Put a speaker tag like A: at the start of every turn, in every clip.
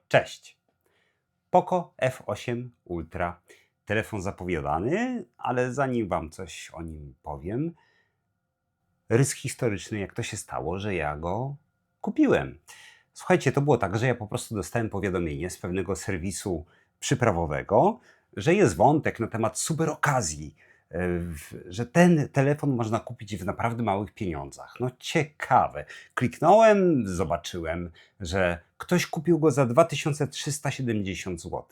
A: Cześć! Poco F8 Ultra. Telefon zapowiadany, ale zanim Wam coś o nim powiem, rys historyczny, jak to się stało, że ja go kupiłem. Słuchajcie, to było tak, że ja po prostu dostałem powiadomienie z pewnego serwisu przyprawowego, że jest wątek na temat super okazji, że ten telefon można kupić w naprawdę małych pieniądzach. No ciekawe. Kliknąłem, zobaczyłem, że ktoś kupił go za 2370 zł.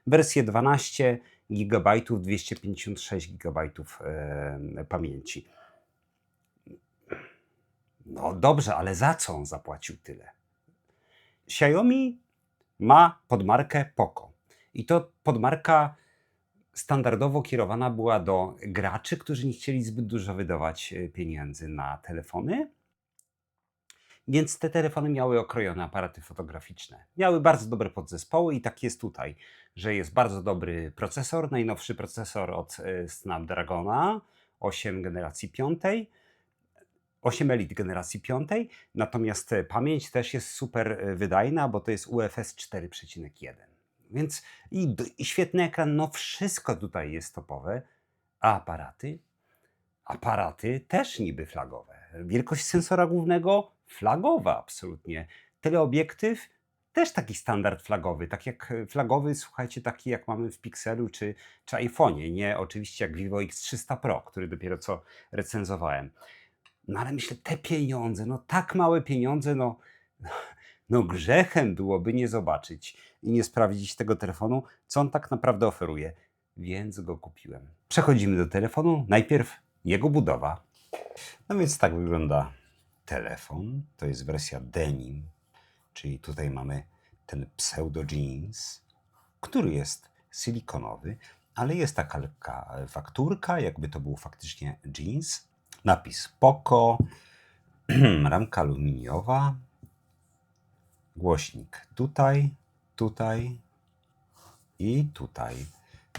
A: Wersję 12 GB, 256 GB pamięci. No dobrze, ale za co on zapłacił tyle? Xiaomi ma podmarkę Poco. I to podmarka standardowo kierowana była do graczy, którzy nie chcieli zbyt dużo wydawać pieniędzy na telefony. Więc te telefony miały okrojone aparaty fotograficzne. Miały bardzo dobre podzespoły i tak jest tutaj, że jest bardzo dobry procesor, najnowszy procesor od Snapdragona 8 generacji 5. 8 Elite generacji 5, natomiast pamięć też jest super wydajna, bo to jest UFS 4,1. Więc i świetny ekran, no wszystko tutaj jest topowe, a aparaty też niby flagowe. Wielkość sensora głównego flagowa absolutnie. Teleobiektyw też taki standard flagowy, tak jak flagowy, słuchajcie, taki jak mamy w Pixelu czy iPhone'ie, nie oczywiście jak Vivo X300 Pro, który dopiero co recenzowałem. No ale myślę, te pieniądze, no tak małe pieniądze, no grzechem byłoby nie zobaczyć i nie sprawdzić tego telefonu, co on tak naprawdę oferuje. Więc go kupiłem. Przechodzimy do telefonu. Najpierw jego budowa. No więc tak wygląda telefon. To jest wersja denim, czyli tutaj mamy ten pseudo jeans, który jest silikonowy, ale jest taka lekka fakturka, jakby to był faktycznie jeans. Napis Poco, ramka aluminiowa, głośnik tutaj, tutaj i tutaj.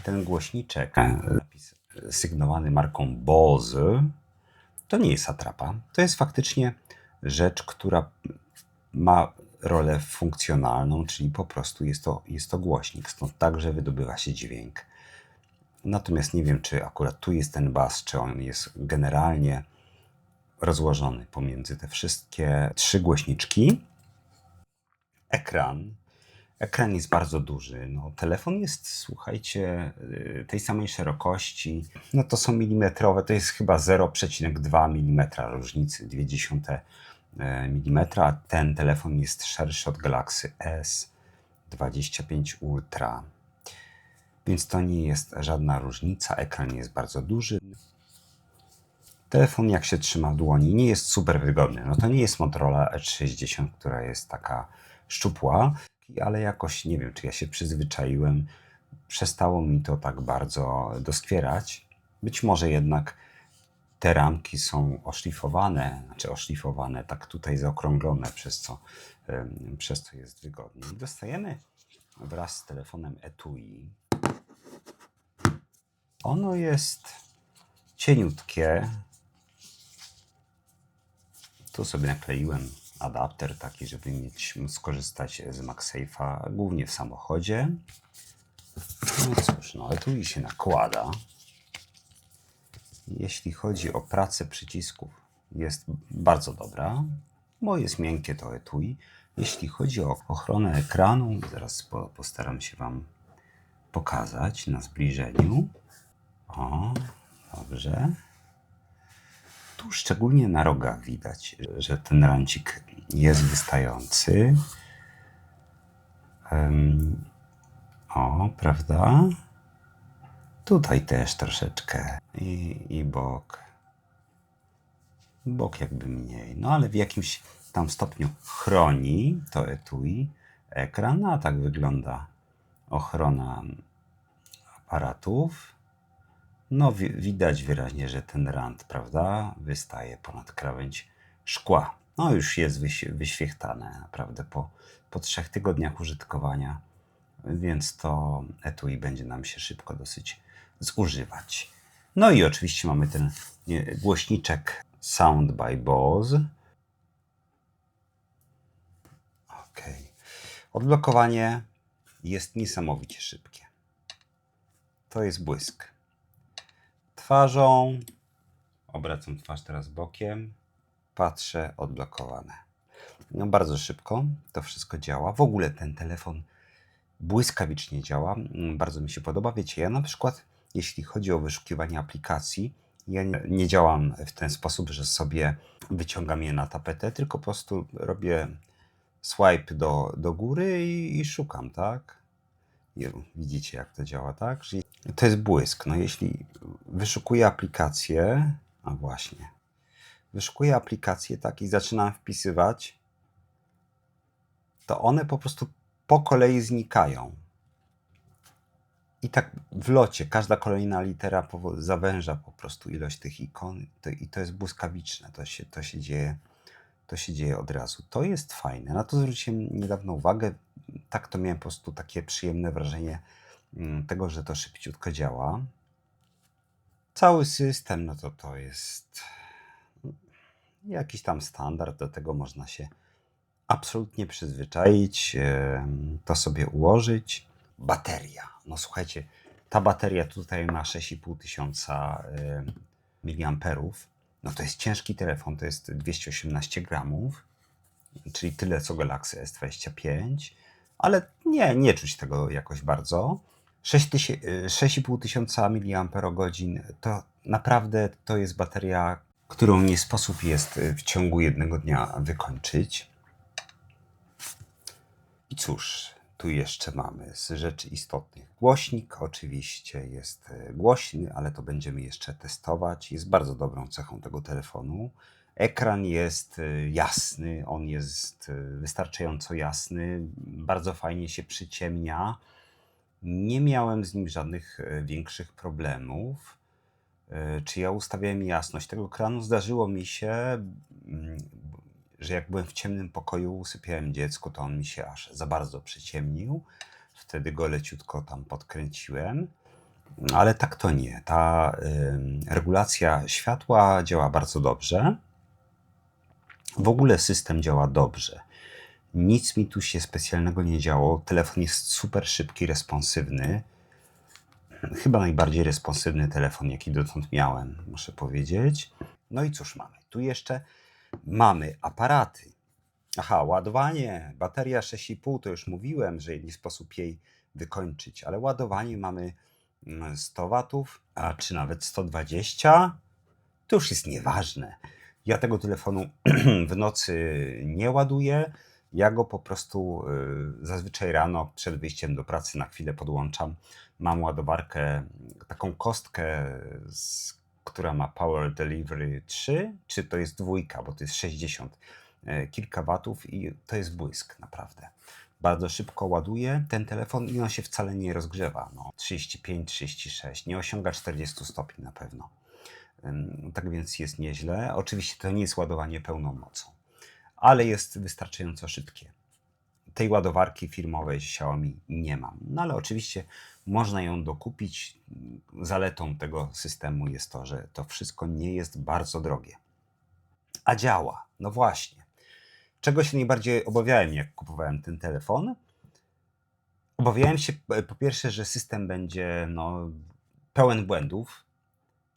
A: Ten głośniczek, napis sygnowany marką Bose, to nie jest atrapa. To jest faktycznie rzecz, która ma rolę funkcjonalną, czyli po prostu jest to głośnik, stąd także wydobywa się dźwięk. Natomiast nie wiem, czy akurat tu jest ten bas, czy on jest generalnie rozłożony pomiędzy te wszystkie trzy głośniczki. Ekran jest bardzo duży. No, telefon jest, słuchajcie, tej samej szerokości. No to są milimetrowe, to jest chyba 0,2 mm różnicy, 0,2 mm. Ten telefon jest szerszy od Galaxy S25 Ultra. Więc to nie jest żadna różnica. Ekran jest bardzo duży. Telefon, jak się trzyma w dłoni, nie jest super wygodny. No to nie jest Motorola Edge 60, która jest taka szczupła, ale jakoś nie wiem, czy ja się przyzwyczaiłem. Przestało mi to tak bardzo doskwierać. Być może jednak te ramki są oszlifowane, tak tutaj zaokrąglone, przez co jest wygodniej. Dostajemy wraz z telefonem etui. Ono jest cieniutkie. Tu sobie nakleiłem adapter taki, żeby móc skorzystać z MagSafe'a, głównie w samochodzie. No cóż, etui się nakłada. Jeśli chodzi o pracę przycisków, jest bardzo dobra, bo jest miękkie to etui. Jeśli chodzi o ochronę ekranu, zaraz postaram się Wam pokazać na zbliżeniu. O, dobrze. Tu szczególnie na rogach widać, że ten rancik jest wystający. O, prawda? Tutaj też troszeczkę. I bok. Bok jakby mniej. No ale w jakimś tam stopniu chroni to etui ekran. A tak wygląda ochrona aparatów. No widać wyraźnie, że ten rand, prawda, wystaje ponad krawędź szkła. No już jest wyświechtane naprawdę po 3 tygodniach użytkowania, więc to etui będzie nam się szybko dosyć zużywać. No i oczywiście mamy ten głośniczek Sound by Bose. Ok. Odblokowanie jest niesamowicie szybkie. To jest błysk. Twarzą, obracam twarz teraz bokiem, patrzę, odblokowane. No bardzo szybko to wszystko działa. W ogóle ten telefon błyskawicznie działa. Bardzo mi się podoba. Wiecie, ja na przykład, jeśli chodzi o wyszukiwanie aplikacji, ja nie działam w ten sposób, że sobie wyciągam je na tapetę, tylko po prostu robię swipe do góry i szukam, tak? Widzicie, jak to działa, tak? Czyli to jest błysk. No jeśli wyszukuję aplikację, a właśnie, wyszukuję aplikację, tak, i zaczynam wpisywać, to one po prostu po kolei znikają. I tak w locie każda kolejna litera zawęża po prostu ilość tych ikon i to jest błyskawiczne. To się dzieje od razu. To jest fajne. Na to zwróciłem niedawno uwagę. Tak to miałem po prostu takie przyjemne wrażenie tego, że to szybciutko działa. Cały system, no to jest jakiś tam standard. Do tego można się absolutnie przyzwyczaić, to sobie ułożyć. Bateria. No słuchajcie, ta bateria tutaj ma 6500 mAh. No to jest ciężki telefon, to jest 218 gramów, czyli tyle co Galaxy S25, ale nie czuć tego jakoś bardzo. 6500 mAh to naprawdę to jest bateria, którą nie sposób jest w ciągu jednego dnia wykończyć. I cóż, tu jeszcze mamy z rzeczy istotnych. Głośnik oczywiście jest głośny, ale to będziemy jeszcze testować. Jest bardzo dobrą cechą tego telefonu. Ekran jest jasny, on jest wystarczająco jasny, bardzo fajnie się przyciemnia. Nie miałem z nim żadnych większych problemów. Czy ja ustawiałem jasność tego ekranu? Zdarzyło mi się, że jak byłem w ciemnym pokoju, usypiałem dziecko, to on mi się aż za bardzo przyciemnił. Wtedy go leciutko tam podkręciłem. Ale tak to nie. Ta regulacja światła działa bardzo dobrze. W ogóle system działa dobrze. Nic mi tu się specjalnego nie działo. Telefon jest super szybki, responsywny. Chyba najbardziej responsywny telefon, jaki dotąd miałem, muszę powiedzieć. No i cóż mamy? Tu jeszcze mamy aparaty. Aha, ładowanie, bateria 6,5, to już mówiłem, że nie sposób jej wykończyć, ale ładowanie mamy 100 watów, a czy nawet 120, to już jest nieważne. Ja tego telefonu w nocy nie ładuję, ja go po prostu zazwyczaj rano przed wyjściem do pracy na chwilę podłączam. Mam ładowarkę, taką kostkę, która ma Power Delivery 3, czy to jest dwójka, bo to jest 60 kilka watów i to jest błysk naprawdę. Bardzo szybko ładuje ten telefon i on się wcale nie rozgrzewa. 35, 36, nie osiąga 40 stopni na pewno. Tak więc jest nieźle. Oczywiście to nie jest ładowanie pełną mocą, ale jest wystarczająco szybkie. Tej ładowarki firmowej Xiaomi nie mam. No ale oczywiście można ją dokupić. Zaletą tego systemu jest to, że to wszystko nie jest bardzo drogie. A działa. No właśnie. Czego się najbardziej obawiałem, jak kupowałem ten telefon? Obawiałem się po pierwsze, że system będzie pełen błędów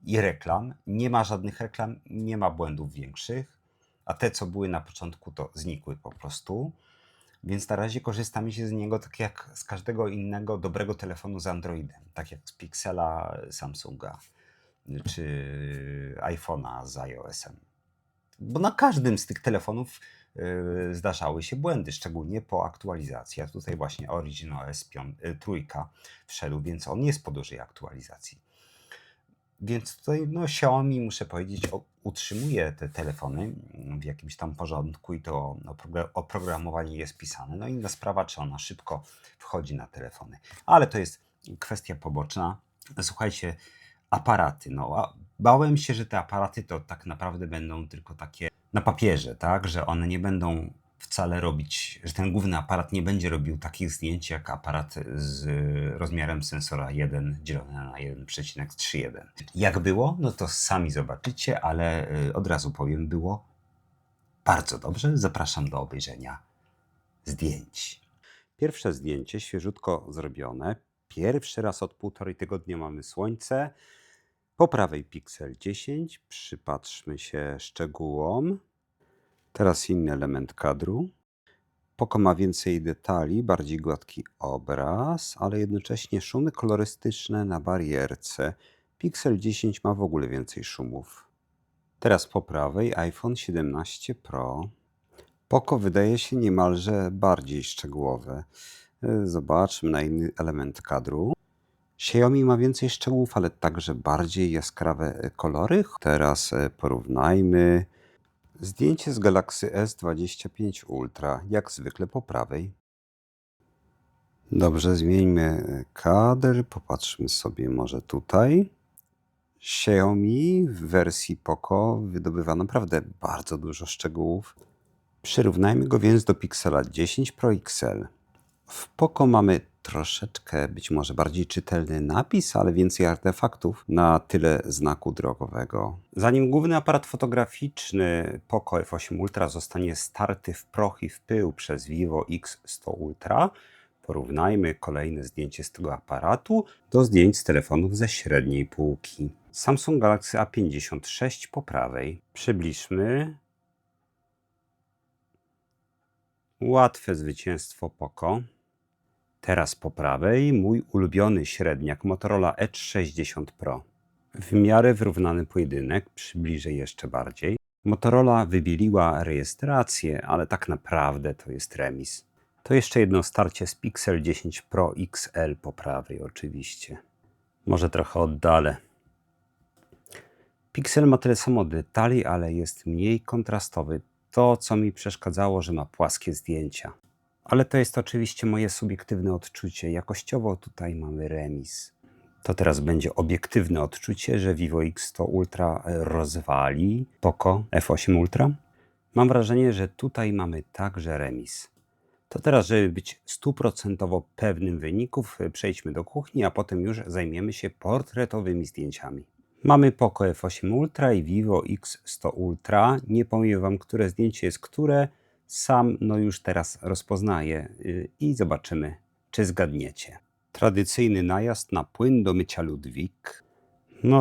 A: i reklam. Nie ma żadnych reklam, nie ma błędów większych, a te, co były na początku, to znikły po prostu. Więc na razie korzystamy się z niego tak jak z każdego innego dobrego telefonu z Androidem, tak jak z Pixela Samsunga czy iPhone'a z iOS-em. Bo na każdym z tych telefonów zdarzały się błędy, szczególnie po aktualizacji. A tutaj właśnie Origin OS 3 wszedł, więc on jest po dużej aktualizacji. Więc tutaj Xiaomi, muszę powiedzieć, utrzymuje te telefony w jakimś tam porządku i to oprogramowanie jest pisane. No inna sprawa, czy ona szybko wchodzi na telefony. Ale to jest kwestia poboczna. Słuchajcie, aparaty. Bałem się, że te aparaty to tak naprawdę będą tylko takie na papierze, tak? Że one nie będą wcale robić, że ten główny aparat nie będzie robił takich zdjęć jak aparat z rozmiarem sensora 1 dzielone na 1,31. Jak było? No to sami zobaczycie, ale od razu powiem, było bardzo dobrze. Zapraszam do obejrzenia zdjęć. Pierwsze zdjęcie, świeżutko zrobione. Pierwszy raz od 1,5 tygodnia mamy słońce. Po prawej piksel 10. Przypatrzmy się szczegółom. Teraz inny element kadru. Poco ma więcej detali, bardziej gładki obraz, ale jednocześnie szumy kolorystyczne na barierce. Pixel 10 ma w ogóle więcej szumów. Teraz po prawej iPhone 17 Pro. Poco wydaje się niemalże bardziej szczegółowe. Zobaczmy na inny element kadru. Xiaomi ma więcej szczegółów, ale także bardziej jaskrawe kolory. Teraz porównajmy. Zdjęcie z Galaxy S25 Ultra, jak zwykle po prawej. Dobrze, zmieńmy kadr, popatrzmy sobie może tutaj. Xiaomi w wersji Poco wydobywa naprawdę bardzo dużo szczegółów. Przyrównajmy go więc do Pixela 10 Pro XL. W Poco mamy troszeczkę być może bardziej czytelny napis, ale więcej artefaktów na tyle znaku drogowego. Zanim główny aparat fotograficzny Poco F8 Ultra zostanie starty w proch i w pył przez Vivo X100 Ultra, porównajmy kolejne zdjęcie z tego aparatu do zdjęć z telefonów ze średniej półki. Samsung Galaxy A56 po prawej. Przybliżmy. Łatwe zwycięstwo Poco. Teraz po prawej mój ulubiony średniak Motorola Edge 60 Pro. W miarę wyrównany pojedynek, przybliżę jeszcze bardziej. Motorola wybieliła rejestrację, ale tak naprawdę to jest remis. To jeszcze jedno starcie z Pixel 10 Pro XL po prawej oczywiście. Może trochę oddalę. Pixel ma tyle samo detali, ale jest mniej kontrastowy. To, co mi przeszkadzało, że ma płaskie zdjęcia. Ale to jest oczywiście moje subiektywne odczucie. Jakościowo tutaj mamy remis. To teraz będzie obiektywne odczucie, że Vivo X100 Ultra rozwali Poco F8 Ultra. Mam wrażenie, że tutaj mamy także remis. To teraz, żeby być 100% pewnym wyników, przejdźmy do kuchni, a potem już zajmiemy się portretowymi zdjęciami. Mamy Poco F8 Ultra i Vivo X100 Ultra. Nie powiem Wam, które zdjęcie jest które. Sam już teraz rozpoznaję i zobaczymy, czy zgadniecie. Tradycyjny najazd na płyn do mycia Ludwik.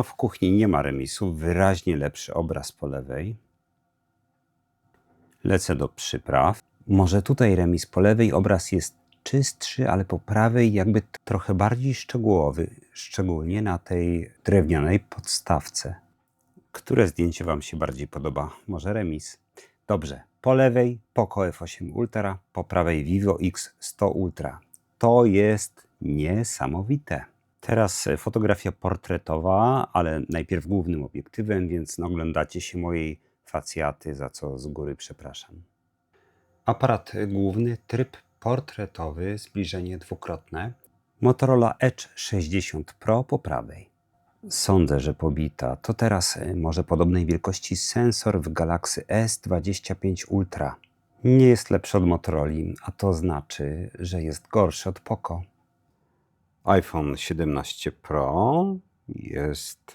A: W kuchni nie ma remisu, wyraźnie lepszy obraz po lewej. Lecę do przypraw. Może tutaj remis po lewej, obraz jest czystszy, ale po prawej jakby trochę bardziej szczegółowy, szczególnie na tej drewnianej podstawce. Które zdjęcie Wam się bardziej podoba? Może remis? Dobrze, po lewej Poco F8 Ultra, po prawej Vivo X100 Ultra. To jest niesamowite. Teraz fotografia portretowa, ale najpierw głównym obiektywem, więc oglądacie się mojej facjaty, za co z góry przepraszam. Aparat główny, tryb portretowy, zbliżenie dwukrotne. Motorola Edge 60 Pro po prawej. Sądzę, że pobita. To teraz może podobnej wielkości sensor w Galaxy S25 Ultra. Nie jest lepszy od Motorola, a to znaczy, że jest gorszy od Poco. iPhone 17 Pro jest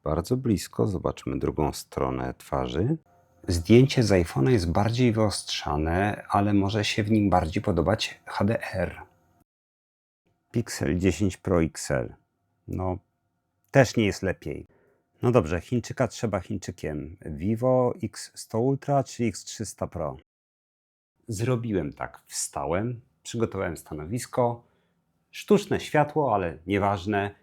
A: bardzo blisko. Zobaczmy drugą stronę twarzy. Zdjęcie z iPhone'a jest bardziej wyostrzane, ale może się w nim bardziej podobać HDR. Pixel 10 Pro XL. Też nie jest lepiej. Dobrze, Chińczyka trzeba Chińczykiem. Vivo X100 Ultra czy X300 Pro? Zrobiłem tak. Wstałem, przygotowałem stanowisko. Sztuczne światło, ale nieważne.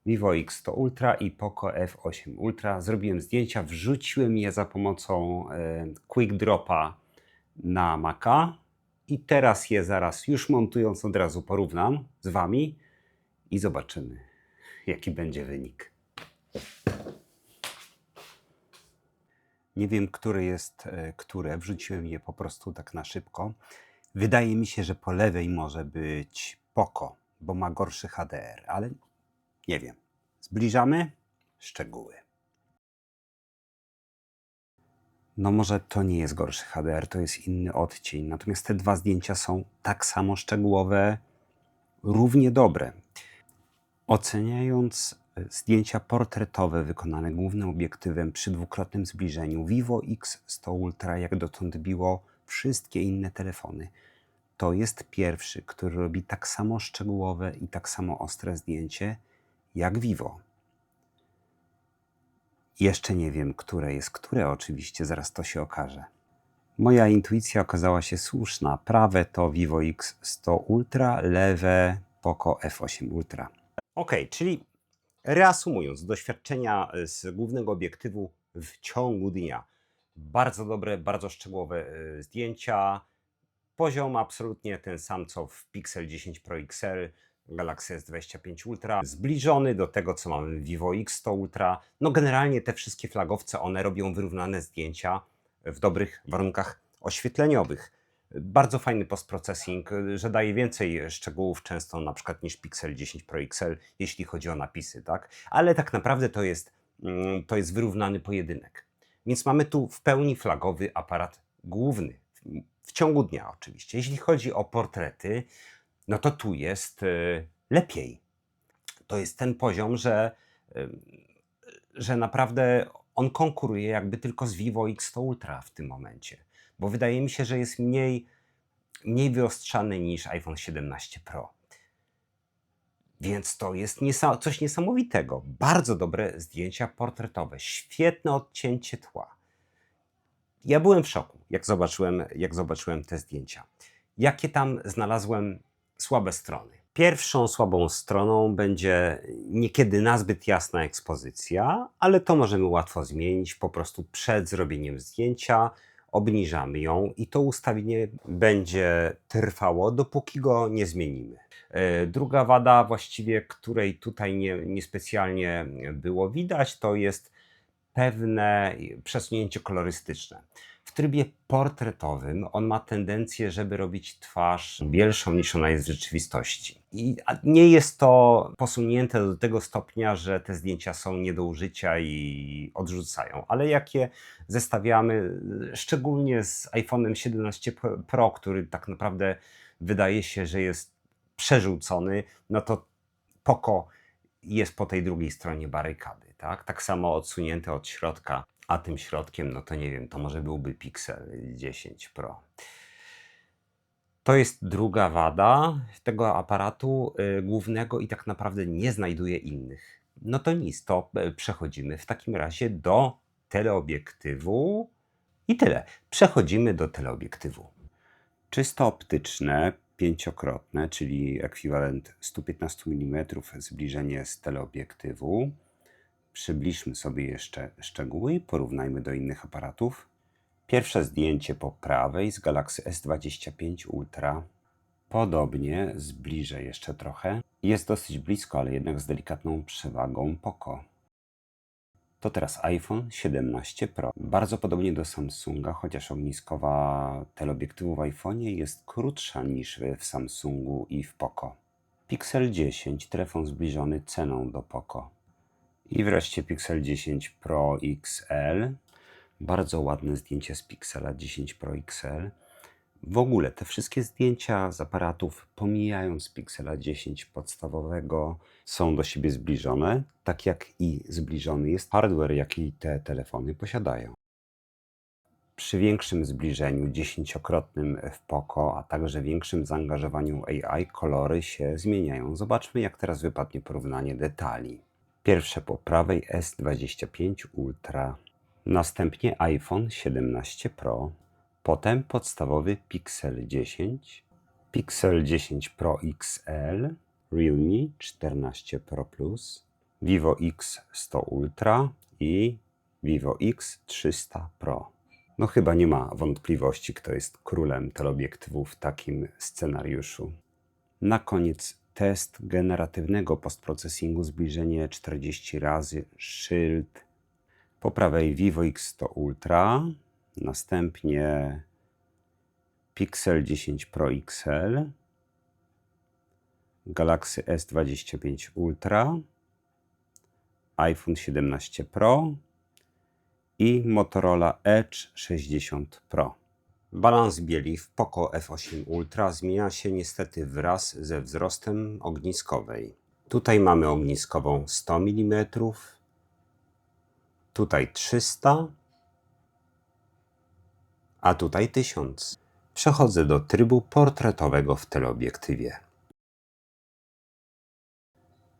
A: Vivo X100 Ultra i Poco F8 Ultra. Zrobiłem zdjęcia, wrzuciłem je za pomocą Quick Dropa na Maca. I teraz je zaraz, już montując, od razu porównam z Wami i zobaczymy, jaki będzie wynik. Nie wiem, które jest które. Wrzuciłem je po prostu tak na szybko. Wydaje mi się, że po lewej może być Poco, bo ma gorszy HDR, ale nie wiem. Zbliżamy szczegóły. Może to nie jest gorszy HDR, to jest inny odcień. Natomiast te dwa zdjęcia są tak samo szczegółowe, równie dobre. Oceniając zdjęcia portretowe wykonane głównym obiektywem przy dwukrotnym zbliżeniu, Vivo X100 Ultra jak dotąd biło wszystkie inne telefony. to jest pierwszy, który robi tak samo szczegółowe i tak samo ostre zdjęcie jak Vivo. Jeszcze nie wiem, które jest które, oczywiście, zaraz to się okaże. Moja intuicja okazała się słuszna. Prawe to Vivo X100 Ultra, lewe Poco F8 Ultra. Ok, czyli reasumując, doświadczenia z głównego obiektywu w ciągu dnia. Bardzo dobre, bardzo szczegółowe zdjęcia. Poziom absolutnie ten sam, co w Pixel 10 Pro XL, Galaxy S25 Ultra. Zbliżony do tego, co mamy w Vivo X100 Ultra. No generalnie te wszystkie flagowce, one robią wyrównane zdjęcia w dobrych warunkach oświetleniowych. Bardzo fajny postprocessing, że daje więcej szczegółów często na przykład niż Pixel 10 Pro XL, jeśli chodzi o napisy, tak? Ale tak naprawdę to jest wyrównany pojedynek. Więc mamy tu w pełni flagowy aparat główny. W ciągu dnia oczywiście. Jeśli chodzi o portrety, no to tu jest lepiej. To jest ten poziom, że naprawdę on konkuruje jakby tylko z Vivo X100 Ultra w tym momencie. Bo wydaje mi się, że jest mniej wyostrzany niż iPhone 17 Pro. Więc to jest coś niesamowitego. Bardzo dobre zdjęcia portretowe, świetne odcięcie tła. Ja byłem w szoku, jak zobaczyłem te zdjęcia. Jakie tam znalazłem słabe strony? Pierwszą słabą stroną będzie niekiedy nazbyt jasna ekspozycja, ale to możemy łatwo zmienić. Po prostu przed zrobieniem zdjęcia obniżamy ją i to ustawienie będzie trwało, dopóki go nie zmienimy. Druga wada, właściwie której tutaj niespecjalnie było widać, to jest pewne przesunięcie kolorystyczne. W trybie portretowym on ma tendencję, żeby robić twarz bielszą niż ona jest w rzeczywistości. I nie jest to posunięte do tego stopnia, że te zdjęcia są nie do użycia i odrzucają, ale jak je zestawiamy, szczególnie z iPhone'em 17 Pro, który tak naprawdę wydaje się, że jest przerzucony, no to Poco jest po tej drugiej stronie barykady, tak? Tak samo odsunięte od środka, a tym środkiem, no to nie wiem, to może byłby Pixel 10 Pro. To jest druga wada tego aparatu głównego i tak naprawdę nie znajduje innych. No to nic, to przechodzimy w takim razie do teleobiektywu i tyle. Przechodzimy do teleobiektywu. Czysto optyczne, pięciokrotne, czyli ekwiwalent 115 mm zbliżenie z teleobiektywu. Przybliżmy sobie jeszcze szczegóły i porównajmy do innych aparatów. Pierwsze zdjęcie po prawej z Galaxy S25 Ultra. Podobnie, zbliżę jeszcze trochę. Jest dosyć blisko, ale jednak z delikatną przewagą Poco. To teraz iPhone 17 Pro. Bardzo podobnie do Samsunga, chociaż ogniskowa teleobiektywu w iPhone'ie jest krótsza niż w Samsungu i w Poco. Pixel 10, telefon zbliżony ceną do Poco. I wreszcie Pixel 10 Pro XL. Bardzo ładne zdjęcie z Pixela 10 Pro XL. W ogóle te wszystkie zdjęcia z aparatów, pomijając Pixela 10 podstawowego, są do siebie zbliżone, tak jak i zbliżony jest hardware, jaki te telefony posiadają. Przy większym zbliżeniu, dziesięciokrotnym w Poco, a także większym zaangażowaniu AI, kolory się zmieniają. Zobaczmy, jak teraz wypadnie porównanie detali. Pierwsze po prawej S25 Ultra, następnie iPhone 17 Pro, potem podstawowy Pixel 10, Pixel 10 Pro XL, Realme 14 Pro Plus, Vivo X100 Ultra i Vivo X300 Pro. No chyba nie ma wątpliwości, kto jest królem teleobiektywów w takim scenariuszu. Na koniec test generatywnego postprocessingu, zbliżenie 40 razy, szyld. Po prawej Vivo X100 Ultra, następnie Pixel 10 Pro XL, Galaxy S25 Ultra, iPhone 17 Pro i Motorola Edge 60 Pro. Balans bieli w Poco F8 Ultra zmienia się niestety wraz ze wzrostem ogniskowej. Tutaj mamy ogniskową 100 mm, tutaj 300, a tutaj 1000. Przechodzę do trybu portretowego w teleobiektywie.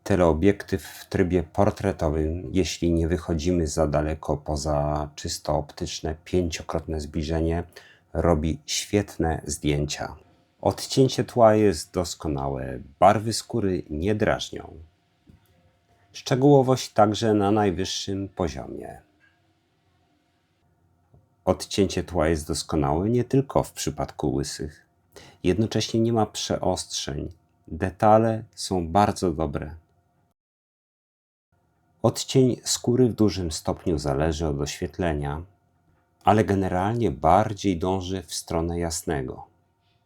A: Teleobiektyw w trybie portretowym, jeśli nie wychodzimy za daleko poza czysto optyczne 5-krotne zbliżenie, robi świetne zdjęcia. Odcięcie tła jest doskonałe, barwy skóry nie drażnią. Szczegółowość także na najwyższym poziomie. Odcięcie tła jest doskonałe nie tylko w przypadku łysych. Jednocześnie nie ma przeostrzeń. Detale są bardzo dobre. Odcień skóry w dużym stopniu zależy od oświetlenia, ale generalnie bardziej dąży w stronę jasnego.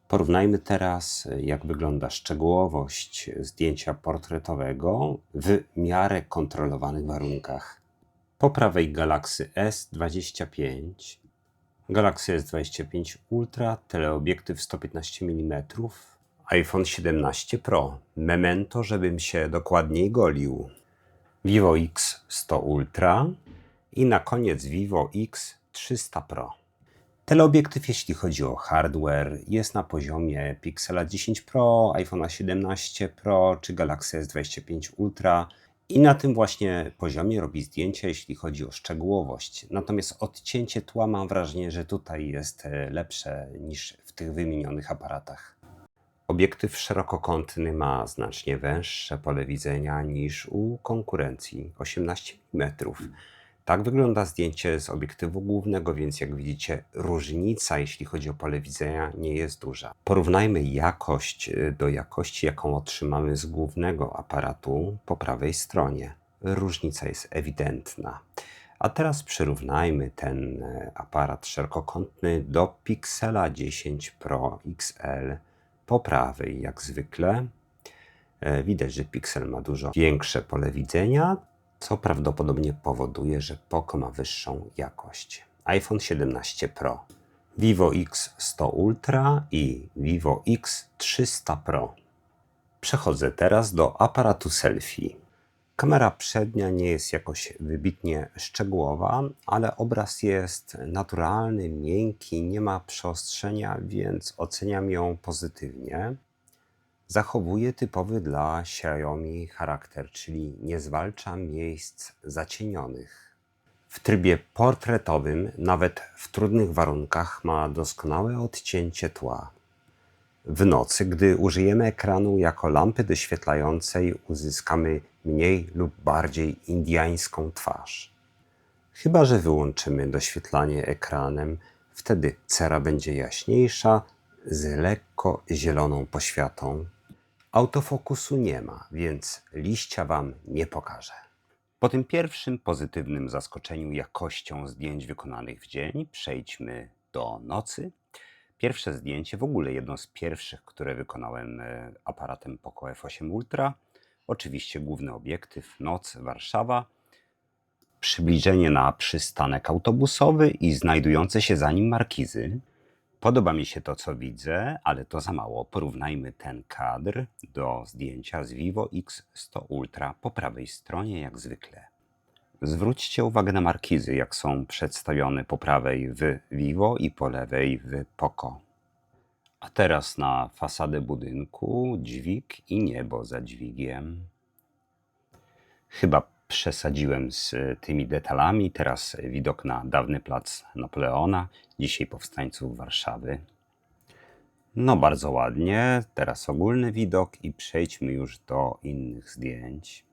A: Porównajmy teraz, jak wygląda szczegółowość zdjęcia portretowego w miarę kontrolowanych warunkach. Po prawej Galaxy S25, Galaxy S25 Ultra, teleobiektyw 115 mm, iPhone 17 Pro, memento, żebym się dokładniej golił, Vivo X100 Ultra i na koniec Vivo X300 Pro. Teleobiektyw, jeśli chodzi o hardware, jest na poziomie Pixela 10 Pro, iPhone'a 17 Pro czy Galaxy S25 Ultra i na tym właśnie poziomie robi zdjęcia, jeśli chodzi o szczegółowość. Natomiast odcięcie tła mam wrażenie, że tutaj jest lepsze niż w tych wymienionych aparatach. Obiektyw szerokokątny ma znacznie węższe pole widzenia niż u konkurencji 18 mm. Tak wygląda zdjęcie z obiektywu głównego, więc jak widzicie, różnica, jeśli chodzi o pole widzenia, nie jest duża. Porównajmy jakość do jakości, jaką otrzymamy z głównego aparatu po prawej stronie. Różnica jest ewidentna. A teraz przyrównajmy ten aparat szerokokątny do Pixela 10 Pro XL po prawej, jak zwykle. Widać, że Pixel ma dużo większe pole widzenia, co prawdopodobnie powoduje, że Poco ma wyższą jakość. iPhone 17 Pro, Vivo X100 Ultra i Vivo X300 Pro. Przechodzę teraz do aparatu selfie. Kamera przednia nie jest jakoś wybitnie szczegółowa, ale obraz jest naturalny, miękki, nie ma przeostrzenia, więc oceniam ją pozytywnie. Zachowuje typowy dla Xiaomi charakter, czyli nie zwalcza miejsc zacienionych. W trybie portretowym, nawet w trudnych warunkach, ma doskonałe odcięcie tła. W nocy, gdy użyjemy ekranu jako lampy doświetlającej, uzyskamy mniej lub bardziej indyjską twarz. Chyba że wyłączymy doświetlanie ekranem, wtedy cera będzie jaśniejsza, z lekko zieloną poświatą. Autofokusu nie ma, więc liścia Wam nie pokażę. Po tym pierwszym pozytywnym zaskoczeniu jakością zdjęć wykonanych w dzień przejdźmy do nocy. Pierwsze zdjęcie, w ogóle jedno z pierwszych, które wykonałem aparatem Poco F8 Ultra. Oczywiście główny obiektyw, noc, Warszawa. Przybliżenie na przystanek autobusowy i znajdujące się za nim markizy. Podoba mi się to, co widzę, ale to za mało. Porównajmy ten kadr do zdjęcia z Vivo X100 Ultra po prawej stronie, jak zwykle. Zwróćcie uwagę na markizy, jak są przedstawione po prawej w Vivo i po lewej w Poco. A teraz na fasadę budynku, dźwig i niebo za dźwigiem. Chyba przesadziłem z tymi detalami. Teraz widok na dawny plac Napoleona, dzisiaj powstańców Warszawy. No bardzo ładnie. Teraz ogólny widok i przejdźmy już do innych zdjęć.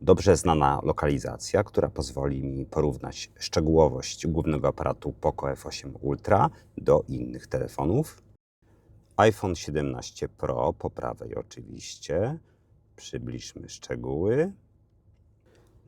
A: Dobrze znana lokalizacja, która pozwoli mi porównać szczegółowość głównego aparatu Poco F8 Ultra do innych telefonów. iPhone 17 Pro po prawej oczywiście. Przybliżmy szczegóły.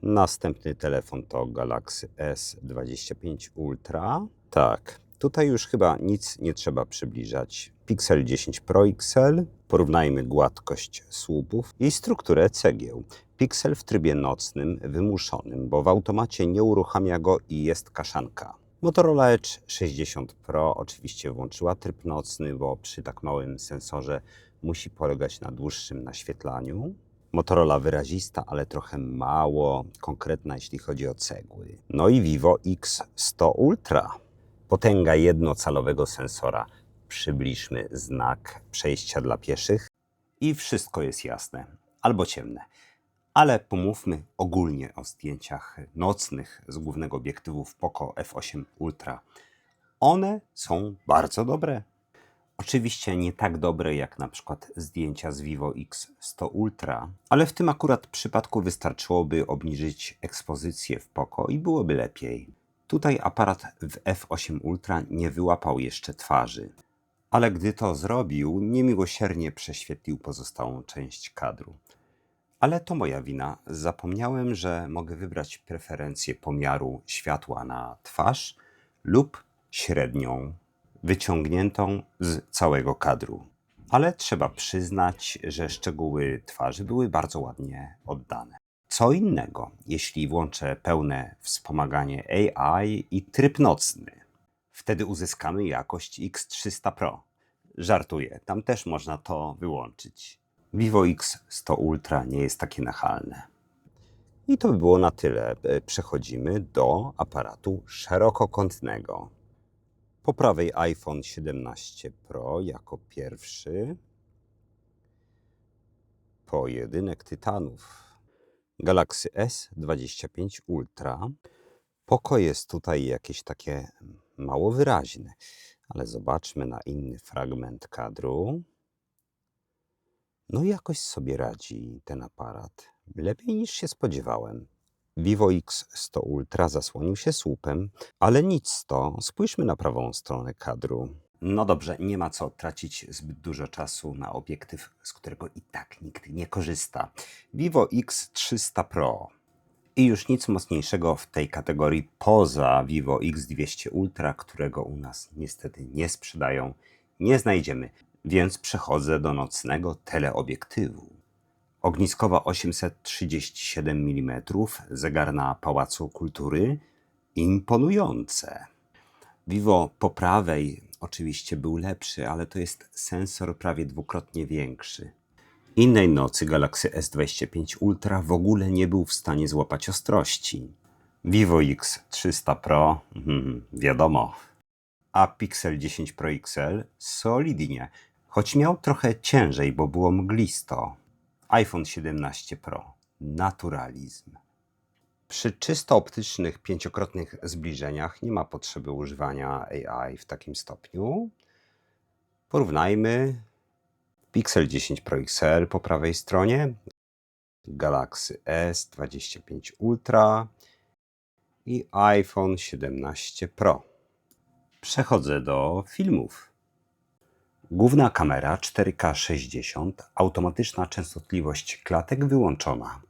A: Następny telefon to Galaxy S25 Ultra. Tak, tutaj już chyba nic nie trzeba przybliżać. Pixel 10 Pro XL. Porównajmy gładkość słupów i strukturę cegieł. Pixel w trybie nocnym, wymuszonym, bo w automacie nie uruchamia go i jest kaszanka. Motorola Edge 60 Pro oczywiście włączyła tryb nocny, bo przy tak małym sensorze musi polegać na dłuższym naświetlaniu. Motorola wyrazista, ale trochę mało konkretna, jeśli chodzi o cegły. No i Vivo X100 Ultra. Potęga jednocalowego sensora. Przybliżmy znak przejścia dla pieszych i wszystko jest jasne albo ciemne. Ale pomówmy ogólnie o zdjęciach nocnych z głównego obiektywu w Poco F8 Ultra. One są bardzo dobre. Oczywiście nie tak dobre jak na przykład zdjęcia z Vivo X100 Ultra, ale w tym akurat przypadku wystarczyłoby obniżyć ekspozycję w Poco i byłoby lepiej. Tutaj aparat w F8 Ultra nie wyłapał jeszcze twarzy, ale gdy to zrobił, niemiłosiernie prześwietlił pozostałą część kadru. Ale to moja wina. Zapomniałem, że mogę wybrać preferencję pomiaru światła na twarz lub średnią, wyciągniętą z całego kadru. Ale trzeba przyznać, że szczegóły twarzy były bardzo ładnie oddane. Co innego, jeśli włączę pełne wspomaganie AI i tryb nocny. Wtedy uzyskamy jakość X300 Pro. Żartuję, tam też można to wyłączyć. Vivo X100 Ultra nie jest takie nachalne. I to by było na tyle. Przechodzimy do aparatu szerokokątnego. Po prawej iPhone 17 Pro jako pierwszy. Pojedynek tytanów. Galaxy S25 Ultra. Poco jest tutaj jakieś takie mało wyraźne, ale zobaczmy na inny fragment kadru. No i jakoś sobie radzi ten aparat. Lepiej niż się spodziewałem. Vivo X100 Ultra zasłonił się słupem, ale nic z to. Spójrzmy na prawą stronę kadru. No dobrze, nie ma co tracić zbyt dużo czasu na obiektyw, z którego i tak nikt nie korzysta. Vivo X300 Pro. I już nic mocniejszego w tej kategorii poza Vivo X200 Ultra, którego u nas niestety nie sprzedają, nie znajdziemy. Więc przechodzę do nocnego teleobiektywu. Ogniskowa 837 mm, zegar na Pałacu Kultury. Imponujące. Vivo po prawej oczywiście był lepszy, ale to jest sensor prawie dwukrotnie większy. Innej nocy Galaxy S25 Ultra w ogóle nie był w stanie złapać ostrości. Vivo X300 Pro, wiadomo. A Pixel 10 Pro XL solidnie, choć miał trochę ciężej, bo było mglisto. iPhone 17 Pro, naturalizm. Przy czysto optycznych pięciokrotnych zbliżeniach nie ma potrzeby używania AI w takim stopniu. Porównajmy Pixel 10 Pro XL po prawej stronie, Galaxy S25 Ultra i iPhone 17 Pro. Przechodzę do filmów. Główna kamera 4K 60, automatyczna częstotliwość klatek wyłączona.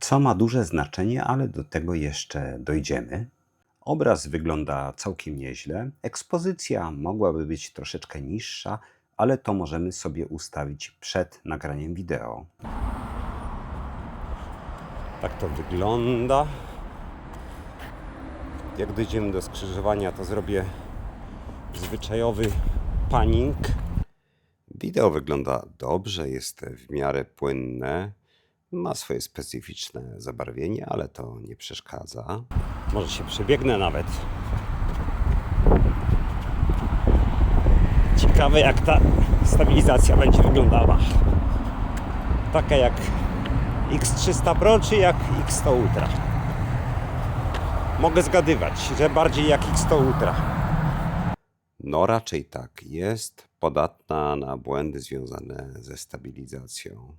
A: Co ma duże znaczenie, ale do tego jeszcze dojdziemy. Obraz wygląda całkiem nieźle. Ekspozycja mogłaby być troszeczkę niższa, ale to możemy sobie ustawić przed nagraniem wideo. Tak to wygląda. Jak dojdziemy do skrzyżowania, to zrobię zwyczajowy panik. Wideo wygląda dobrze, jest w miarę płynne. Ma swoje specyficzne zabarwienie, ale to nie przeszkadza. Może się przebiegnę nawet. Ciekawe, jak ta stabilizacja będzie wyglądała. Taka jak X300 Pro czy jak X100 Ultra. Mogę zgadywać, że bardziej jak X100 Ultra. No raczej tak. Jest podatna na błędy związane ze stabilizacją.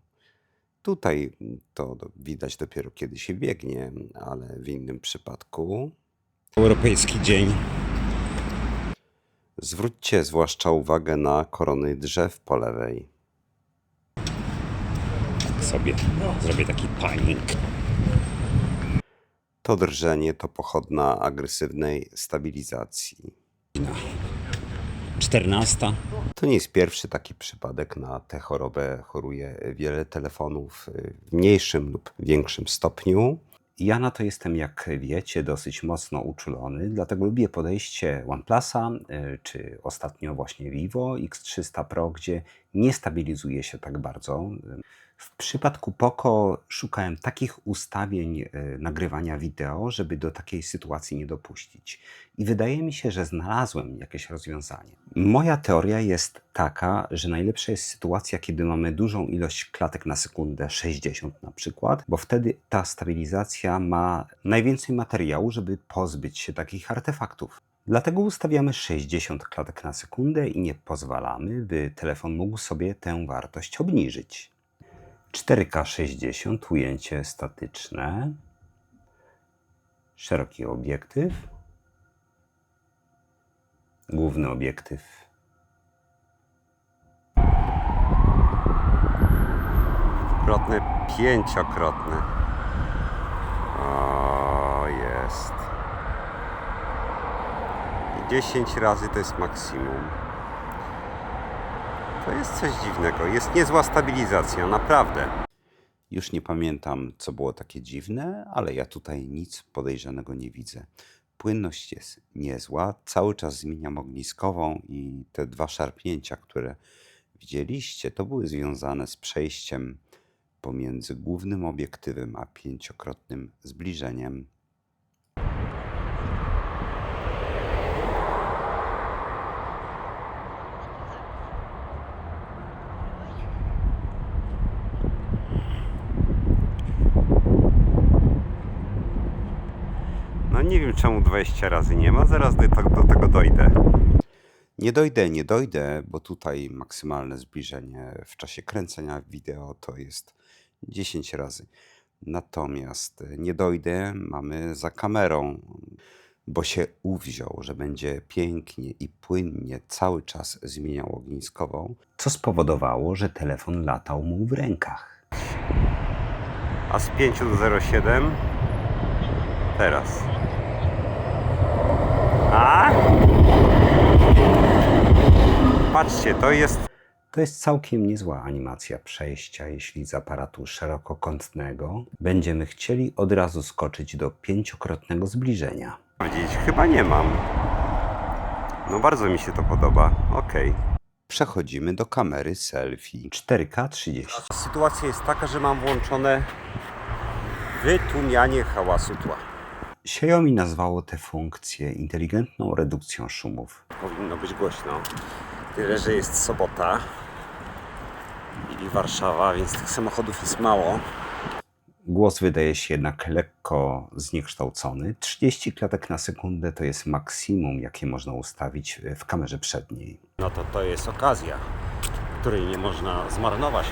A: Tutaj to widać dopiero kiedy się biegnie, ale w innym przypadku. Europejski dzień. Zwróćcie zwłaszcza uwagę na korony drzew po lewej. Tak sobie zrobię taki panik. To drżenie to pochodna agresywnej stabilizacji. 14. To nie jest pierwszy taki przypadek. Na tę chorobę choruje wiele telefonów w mniejszym lub większym stopniu. Ja na to jestem, jak wiecie, dosyć mocno uczulony, dlatego lubię podejście OnePlusa, czy ostatnio właśnie Vivo X300 Pro, gdzie nie stabilizuje się tak bardzo. W przypadku Poco szukałem takich ustawień nagrywania wideo, żeby do takiej sytuacji nie dopuścić. I wydaje mi się, że znalazłem jakieś rozwiązanie. Moja teoria jest taka, że najlepsza jest sytuacja, kiedy mamy dużą ilość klatek na sekundę, 60 na przykład, bo wtedy ta stabilizacja ma najwięcej materiału, żeby pozbyć się takich artefaktów. Dlatego ustawiamy 60 klatek na sekundę i nie pozwalamy, by telefon mógł sobie tę wartość obniżyć. 4K 60, ujęcie statyczne, szeroki obiektyw, główny obiektyw. Krotny, pięciokrotny. O, jest. 10 razy to jest maksimum. To jest coś dziwnego. Jest niezła stabilizacja, naprawdę. Już nie pamiętam, co było takie dziwne, ale ja tutaj nic podejrzanego nie widzę. Płynność jest niezła. Cały czas zmieniam ogniskową i te dwa szarpnięcia, które widzieliście, to były związane z przejściem pomiędzy głównym obiektywem a pięciokrotnym zbliżeniem. No nie wiem, czemu 20 razy nie ma, zaraz do tego dojdę. Nie dojdę, bo tutaj maksymalne zbliżenie w czasie kręcenia wideo to jest 10 razy. Natomiast nie dojdę mamy za kamerą, bo się uwziął, że będzie pięknie i płynnie cały czas zmieniał ogniskową, co spowodowało, że telefon latał mu w rękach. A z 5 do 0,7 teraz. Patrzcie, to jest całkiem niezła animacja przejścia, jeśli z aparatu szerokokątnego będziemy chcieli od razu skoczyć do pięciokrotnego zbliżenia. Chyba nie mam. No bardzo mi się to podoba. Ok. Przechodzimy do kamery selfie. 4K 30. Sytuacja jest taka, że mam włączone wytłumianie hałasu tła. Xiaomi nazwało tę funkcję inteligentną redukcją szumów. Powinno być głośno. Tyle, że jest sobota i Warszawa, więc tych samochodów jest mało. Głos wydaje się jednak lekko zniekształcony. 30 klatek na sekundę to jest maksimum, jakie można ustawić w kamerze przedniej. No to jest okazja, której nie można zmarnować.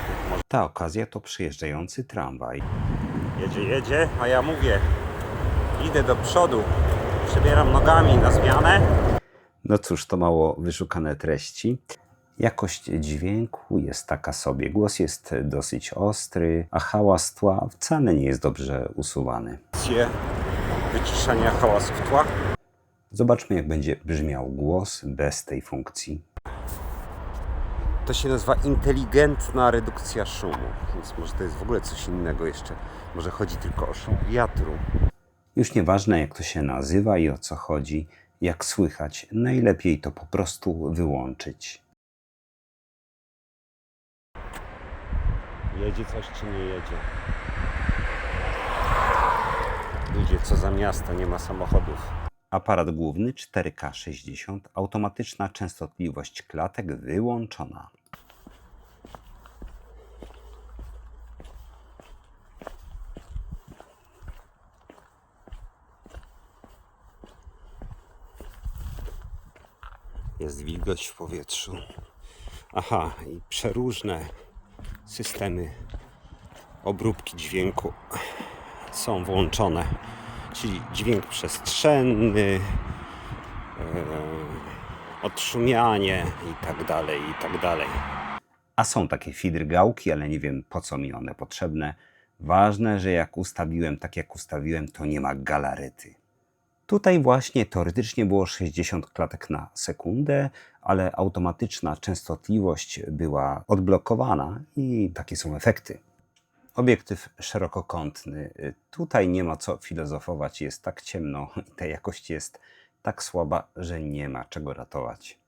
A: Ta okazja to przejeżdżający tramwaj. Jedzie, a ja mówię, idę do przodu, przebieram nogami na zmianę. No cóż, to mało wyszukane treści. Jakość dźwięku jest taka sobie. Głos jest dosyć ostry, a hałas tła wcale nie jest dobrze usuwany. Wyciszania hałasów tła. Zobaczmy, jak będzie brzmiał głos bez tej funkcji. To się nazywa inteligentna redukcja szumu, więc może to jest w ogóle coś innego jeszcze. Może chodzi tylko o szum wiatru. Już nieważne, jak to się nazywa i o co chodzi, jak słychać, najlepiej to po prostu wyłączyć. Jedzie coś czy nie jedzie? Ludzie, co za miasto, nie ma samochodów. Aparat główny 4K 60, automatyczna częstotliwość klatek wyłączona. Jest wilgoć w powietrzu. Aha, i przeróżne systemy obróbki dźwięku są włączone. Czyli dźwięk przestrzenny, odszumianie i tak dalej, i tak dalej. A są takie fidrgałki, ale nie wiem, po co mi one potrzebne. Ważne, że jak ustawiłem tak jak ustawiłem, to nie ma galarety. Tutaj właśnie teoretycznie było 60 klatek na sekundę, ale automatyczna częstotliwość była odblokowana i takie są efekty. Obiektyw szerokokątny. Tutaj nie ma co filozofować, jest tak ciemno i ta jakość jest tak słaba, że nie ma czego ratować.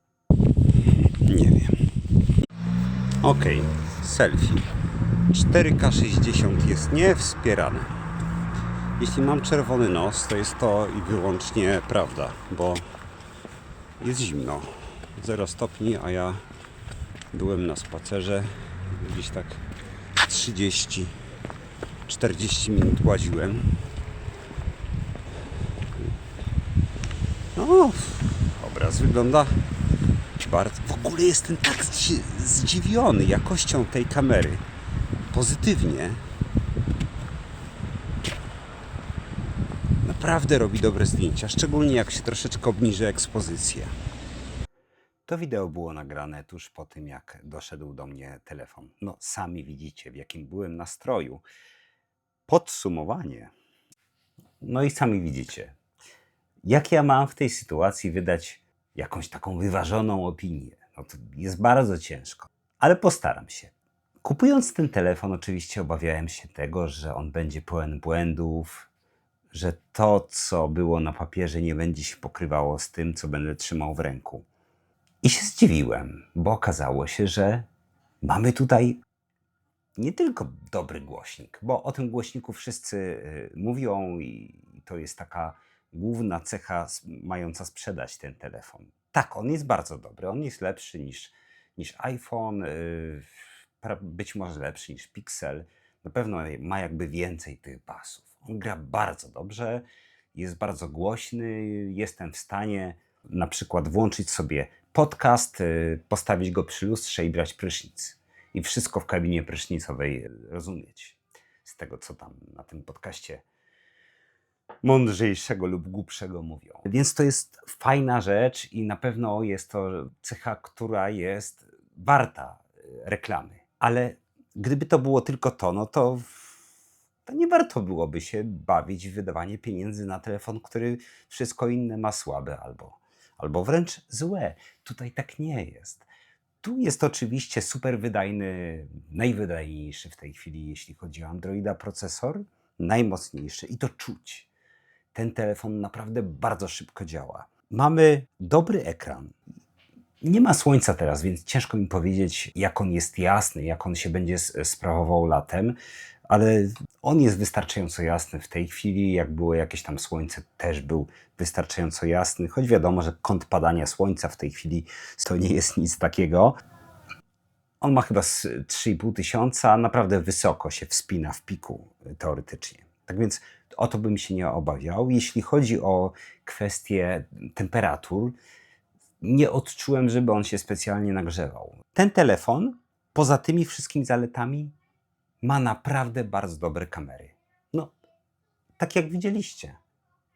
A: Nie wiem. Ok, selfie. 4K 60 jest niewspierane. Jeśli mam czerwony nos, to jest to i wyłącznie prawda, bo jest zimno. 0 stopni, a ja byłem na spacerze. Gdzieś tak 30-40 minut łaziłem. No, obraz wygląda bardzo... W ogóle jestem tak zdziwiony jakością tej kamery. Pozytywnie. Naprawdę robi dobre zdjęcia, szczególnie jak się troszeczkę obniży ekspozycję. To wideo było nagrane tuż po tym, jak doszedł do mnie telefon. No, sami widzicie, w jakim byłem nastroju. Podsumowanie. No i sami widzicie, jak ja mam w tej sytuacji wydać jakąś taką wyważoną opinię. No to jest bardzo ciężko, ale postaram się. Kupując ten telefon, oczywiście obawiałem się tego, że on będzie pełen błędów, że to, co było na papierze, nie będzie się pokrywało z tym, co będę trzymał w ręku. I się zdziwiłem, bo okazało się, że mamy tutaj nie tylko dobry głośnik, bo o tym głośniku wszyscy mówią i to jest taka główna cecha mająca sprzedać ten telefon. Tak, on jest bardzo dobry, on jest lepszy niż iPhone, być może lepszy niż Pixel. Na pewno ma jakby więcej tych basów. On gra bardzo dobrze, jest bardzo głośny, jestem w stanie na przykład włączyć sobie podcast, postawić go przy lustrze i brać prysznic. I wszystko w kabinie prysznicowej rozumieć. Z tego, co tam na tym podcaście mądrzejszego lub głupszego mówią. Więc to jest fajna rzecz i na pewno jest to cecha, która jest warta reklamy. Ale gdyby to było tylko to, no to nie warto byłoby się bawić w wydawanie pieniędzy na telefon, który wszystko inne ma słabe albo wręcz złe. Tutaj tak nie jest. Tu jest oczywiście super wydajny, najwydajniejszy w tej chwili, jeśli chodzi o Androida procesor, najmocniejszy i to czuć. Ten telefon naprawdę bardzo szybko działa. Mamy dobry ekran. Nie ma słońca teraz, więc ciężko mi powiedzieć, jak on jest jasny, jak on się będzie sprawował latem, ale on jest wystarczająco jasny w tej chwili. Jak było jakieś tam słońce, też był wystarczająco jasny, choć wiadomo, że kąt padania słońca w tej chwili to nie jest nic takiego. On ma chyba 3,5 tysiąca, naprawdę wysoko się wspina w piku teoretycznie. Tak więc o to bym się nie obawiał. Jeśli chodzi o kwestię temperatur, nie odczułem, żeby on się specjalnie nagrzewał. Ten telefon, poza tymi wszystkimi zaletami, ma naprawdę bardzo dobre kamery. No, tak jak widzieliście,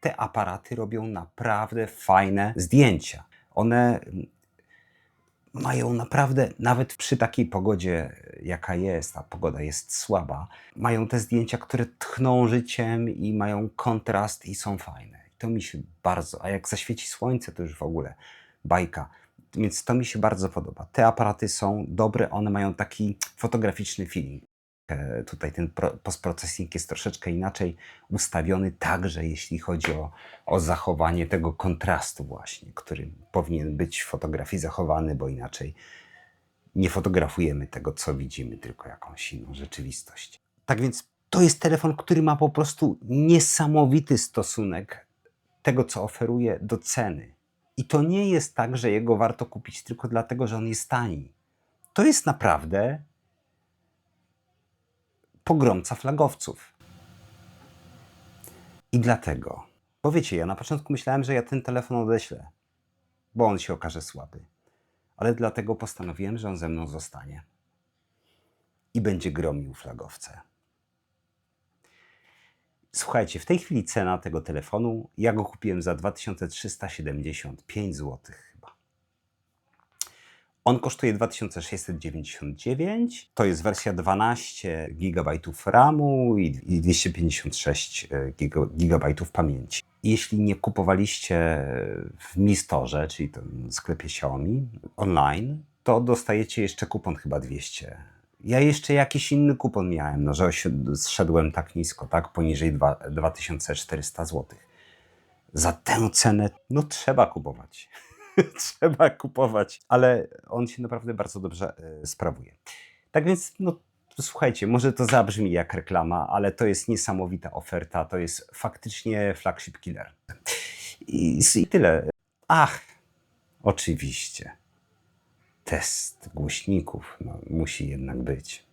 A: te aparaty robią naprawdę fajne zdjęcia. One mają naprawdę, nawet przy takiej pogodzie, jaka jest, a pogoda jest słaba, mają te zdjęcia, które tchną życiem i mają kontrast i są fajne. I to mi się bardzo, a jak zaświeci słońce, to już w ogóle bajka. Więc to mi się bardzo podoba. Te aparaty są dobre, one mają taki fotograficzny feeling. Tutaj ten postprocessing jest troszeczkę inaczej ustawiony, także jeśli chodzi o zachowanie tego kontrastu właśnie, który powinien być w fotografii zachowany, bo inaczej nie fotografujemy tego, co widzimy, tylko jakąś inną rzeczywistość. Tak więc to jest telefon, który ma po prostu niesamowity stosunek tego, co oferuje, do ceny. I to nie jest tak, że jego warto kupić tylko dlatego, że on jest tani. To jest naprawdę pogromca flagowców. I dlatego, bo wiecie, ja na początku myślałem, że ja ten telefon odeślę, bo on się okaże słaby. Ale dlatego postanowiłem, że on ze mną zostanie. I będzie gromił flagowce. Słuchajcie, w tej chwili cena tego telefonu, ja go kupiłem za 2375 zł chyba. On kosztuje 2699, to jest wersja 12 GB RAMu i 256 GB pamięci. Jeśli nie kupowaliście w Mi Store, czyli w sklepie Xiaomi online, to dostajecie jeszcze kupon chyba 200. Ja jeszcze jakiś inny kupon miałem, no że zszedłem tak nisko, tak, poniżej 2400 zł. Za tę cenę, no trzeba kupować. trzeba kupować. Ale on się naprawdę bardzo dobrze sprawuje. Tak więc, no słuchajcie, może to zabrzmi jak reklama, ale to jest niesamowita oferta. To jest faktycznie flagship killer. I tyle. Ach, oczywiście. Test głośników no, musi jednak być.